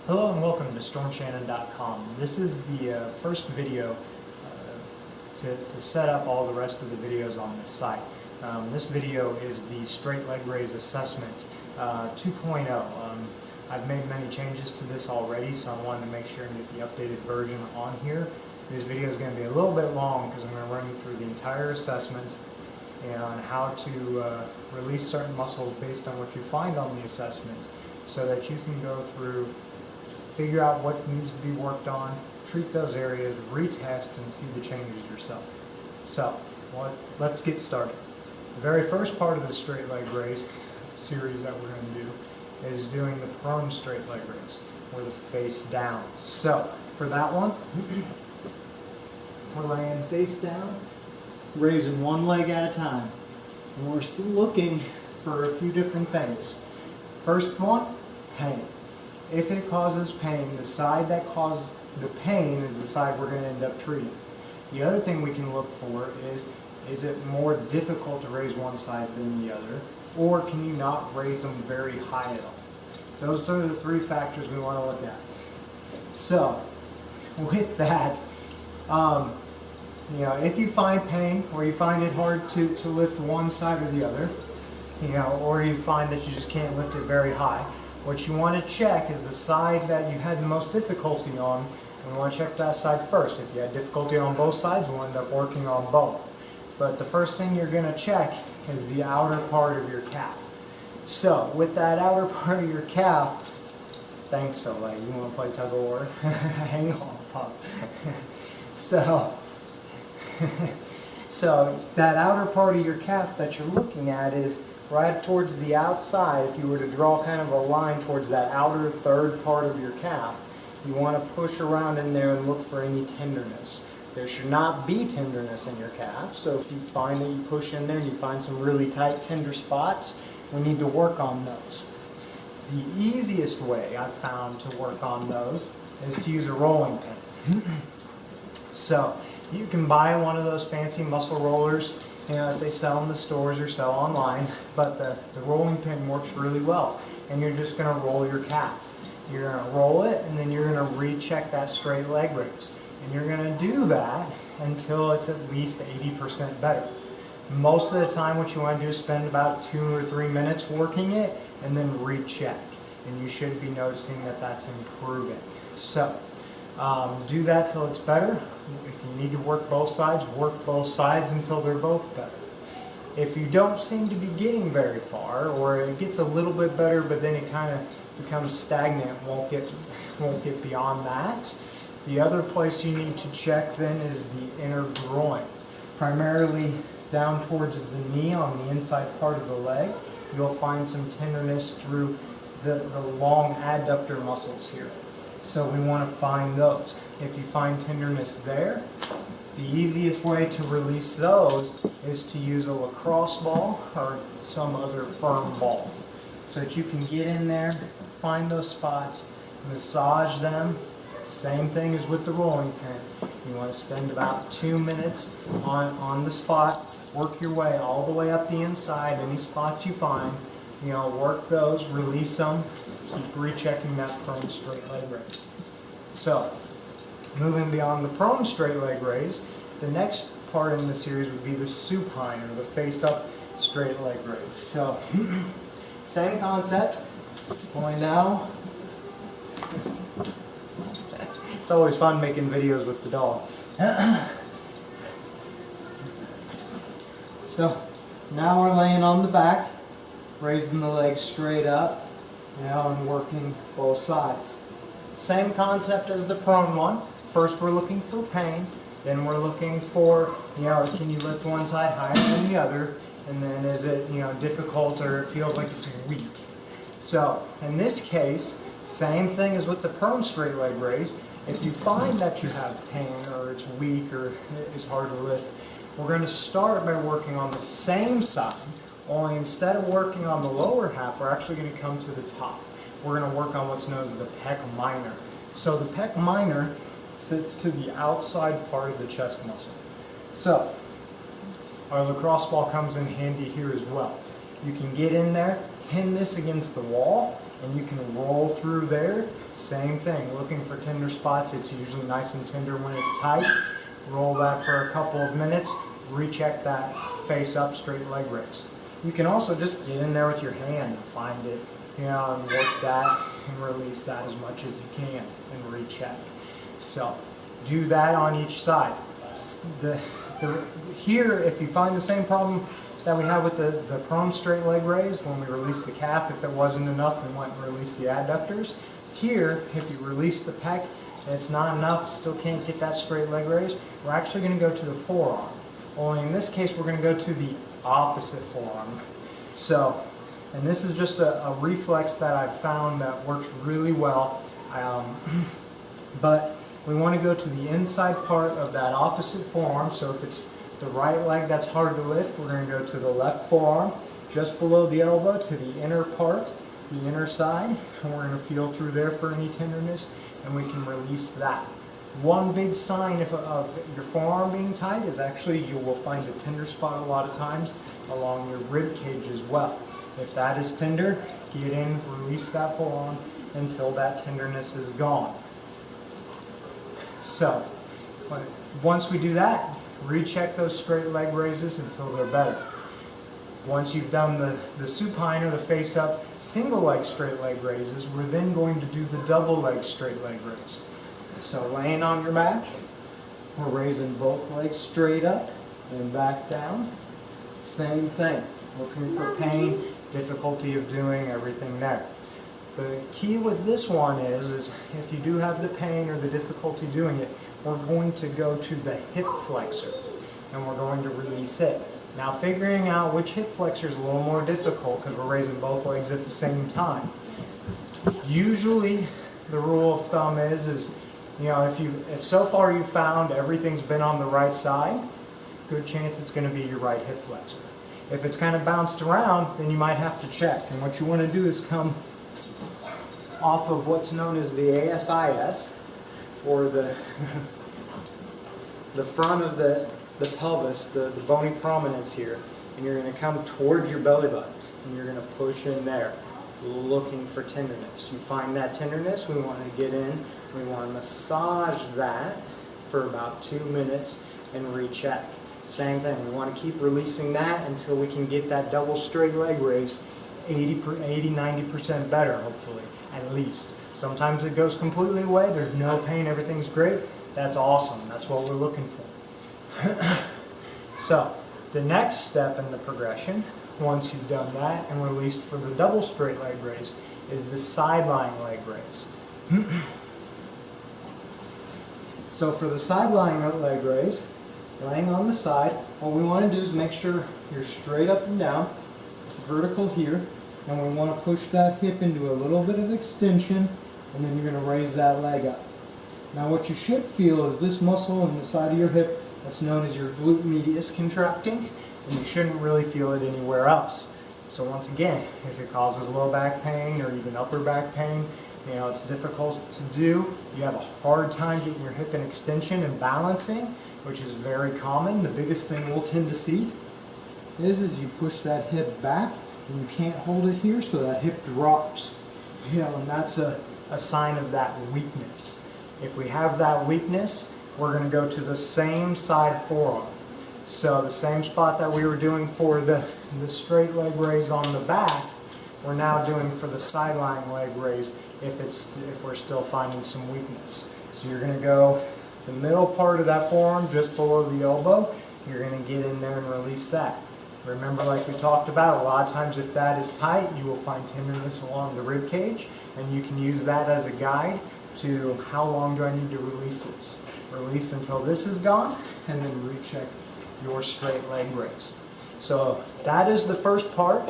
Hello and welcome to StormShannon.com. This is the first video to set up all the rest of the videos on this site. This video is the straight leg raise assessment 2.0. I've made many changes to this already, so I wanted to make sure and get the updated version on here. This video is going to be a little bit long because I'm going to run you through the entire assessment and how to release certain muscles based on what you find on the assessment, so that you can go through, figure out what needs to be worked on, treat those areas, retest, and see the changes yourself. So, let's get started. The very first part of the straight leg raise series that we're going to do is doing the prone straight leg raise, or the face down. So, for that one, we're laying face down, raising one leg at a time. And we're still looking for a few different things. First one, pain. If it causes pain, the side that causes the pain is the side we're going to end up treating. The other thing we can look for is it more difficult to raise one side than the other, or can you not raise them very high at all? Those are the three factors we want to look at. So, with that, if you find pain, or you find it hard to lift one side or the other, or you find that you just can't lift it very high, what you want to check is the side that you had the most difficulty on, and we want to check that side first. If you had difficulty on both sides, we'll end up working on both. But the first thing you're going to check is the outer part of your calf. So, with that outer part of your calf, thanks Soleil, you want to play tug of war? Hang on, Pop. So that outer part of your calf that you're looking at is right towards the outside. If you were to draw kind of a line towards that outer third part of your calf, you want to push around in there and look for any tenderness. There should not be tenderness in your calf, so if you find that you push in there and you find some really tight, tender spots, we need to work on those. The easiest way I've found to work on those is to use a rolling pin. So, you can buy one of those fancy muscle rollers, that they sell in the stores or sell online, but the rolling pin works really well. And you're just going to roll your calf. You're going to roll it, and then you're going to recheck that straight leg raise. And you're going to do that until it's at least 80% better. Most of the time what you want to do is spend about 2 or 3 minutes working it, and then recheck. And you should be noticing that that's improving. So, do that till it's better. If you need to work both sides until they're both better. If you don't seem to be getting very far, or it gets a little bit better but then it kind of becomes stagnant, won't get beyond that, the other place you need to check then is the inner groin. Primarily down towards the knee on the inside part of the leg, you'll find some tenderness through the long adductor muscles here. So we want to find those. If you find tenderness there, the easiest way to release those is to use a lacrosse ball or some other firm ball, so that you can get in there, find those spots, massage them. Same thing as with the rolling pin. You want to spend about 2 minutes on the spot, work your way all the way up the inside, any spots you find, work those, release them, keep rechecking that prone straight leg raise. So, moving beyond the prone straight leg raise, the next part in the series would be the supine, or the face up straight leg raise. So, same concept, going down. It's always fun making videos with the dog. So, now we're laying on the back, raising the legs straight up, and working both sides. Same concept as the prone one. First we're looking for pain, then we're looking for, can you lift one side higher than the other, and then is it, difficult, or it feels like it's weak. So, in this case, same thing as with the prone straight leg raise. If you find that you have pain, or it's weak, or it's hard to lift, we're going to start by working on the same side, only instead of working on the lower half, we're actually going to come to the top. We're going to work on what's known as the pec minor. So the pec minor sits to the outside part of the chest muscle. So our lacrosse ball comes in handy here as well. You can get in there, pin this against the wall and you can roll through there. Same thing, looking for tender spots. It's usually nice and tender when it's tight. Roll that for a couple of minutes, recheck that face up straight leg raise. You can also just get in there with your hand and find it, you know, and work that and release that as much as you can and recheck. So do that on each side. Here, if you find the same problem that we have with the prone straight leg raise, when we release the calf, if it wasn't enough, we went and released the adductors. Here, if you release the pec and it's not enough, still can't get that straight leg raise, we're actually going to go to the forearm. Only in this case, we're going to go to the opposite forearm. So, and this is just a reflex that I've found that works really well. But we want to go to the inside part of that opposite forearm. So if it's the right leg that's hard to lift, we're going to go to the left forearm, just below the elbow, to the inner part, the inner side, and we're going to feel through there for any tenderness, and we can release that. One big sign of your forearm being tight is actually you will find a tender spot a lot of times along your rib cage as well. If that is tender, get in, release that forearm until that tenderness is gone. So, once we do that, recheck those straight leg raises until they're better. Once you've done the supine or the face up single leg straight leg raises, we're then going to do the double leg straight leg raise. So laying on your back, we're raising both legs straight up and back down. Same thing, looking for pain, difficulty of doing everything there. The key with this one is if you do have the pain or the difficulty doing it, we're going to go to the hip flexor and we're going to release it. Now figuring out which hip flexor is a little more difficult because we're raising both legs at the same time. Usually the rule of thumb is you know, if so far you found everything's been on the right side, good chance it's going to be your right hip flexor. If it's kind of bounced around, then you might have to check. And what you want to do is come off of what's known as the ASIS, or the front of the pelvis, the bony prominence here, and you're going to come towards your belly button, and you're going to push in there, looking for tenderness. You find that tenderness, we want to get in, we want to massage that for about 2 minutes and recheck. Same thing, we want to keep releasing that until we can get that double straight leg raise 80-90% better, hopefully, at least. Sometimes it goes completely away, there's no pain, everything's great. That's awesome, that's what we're looking for. So, the next step in the progression, once you've done that and released for the double straight leg raise, is the side-lying leg raise. So for the side-lying leg raise, laying on the side, what we want to do is make sure you're straight up and down, vertical here, and we want to push that hip into a little bit of extension, and then you're going to raise that leg up. Now what you should feel is this muscle in the side of your hip that's known as your glute medius contracting, and you shouldn't really feel it anywhere else. So once again, if it causes low back pain or even upper back pain, you know, it's difficult to do, you have a hard time getting your hip in extension and balancing, which is very common. The biggest thing we'll tend to see is you push that hip back and you can't hold it here, so that hip drops. You know, and that's a sign of that weakness. If we have that weakness, we're going to go to the same side forearm. So the same spot that we were doing for the straight leg raise on the back, we're now doing for the side-lying leg raise if we're still finding some weakness. So you're going to go the middle part of that forearm just below the elbow. You're going to get in there and release that. Remember, like we talked about, a lot of times if that is tight, you will find tenderness along the rib cage, and you can use that as a guide to how long do I need to release this. Release until this is gone, and then recheck your straight leg raise. So that is the first part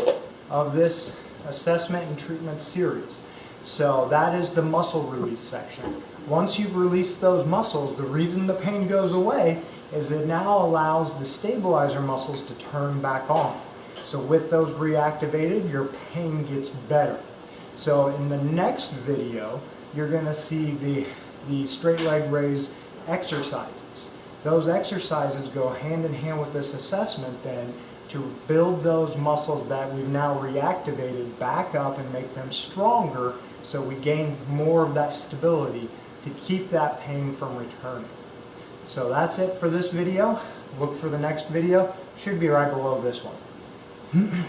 of this assessment and treatment series. So that is the muscle release section. Once you've released those muscles, the reason the pain goes away is it now allows the stabilizer muscles to turn back on. So with those reactivated, your pain gets better. So in the next video, you're going to see the straight leg raise exercises. Those exercises go hand in hand with this assessment then to build those muscles that we've now reactivated back up and make them stronger, so we gain more of that stability to keep that pain from returning. So that's it for this video. Look for the next video. Should be right below this one.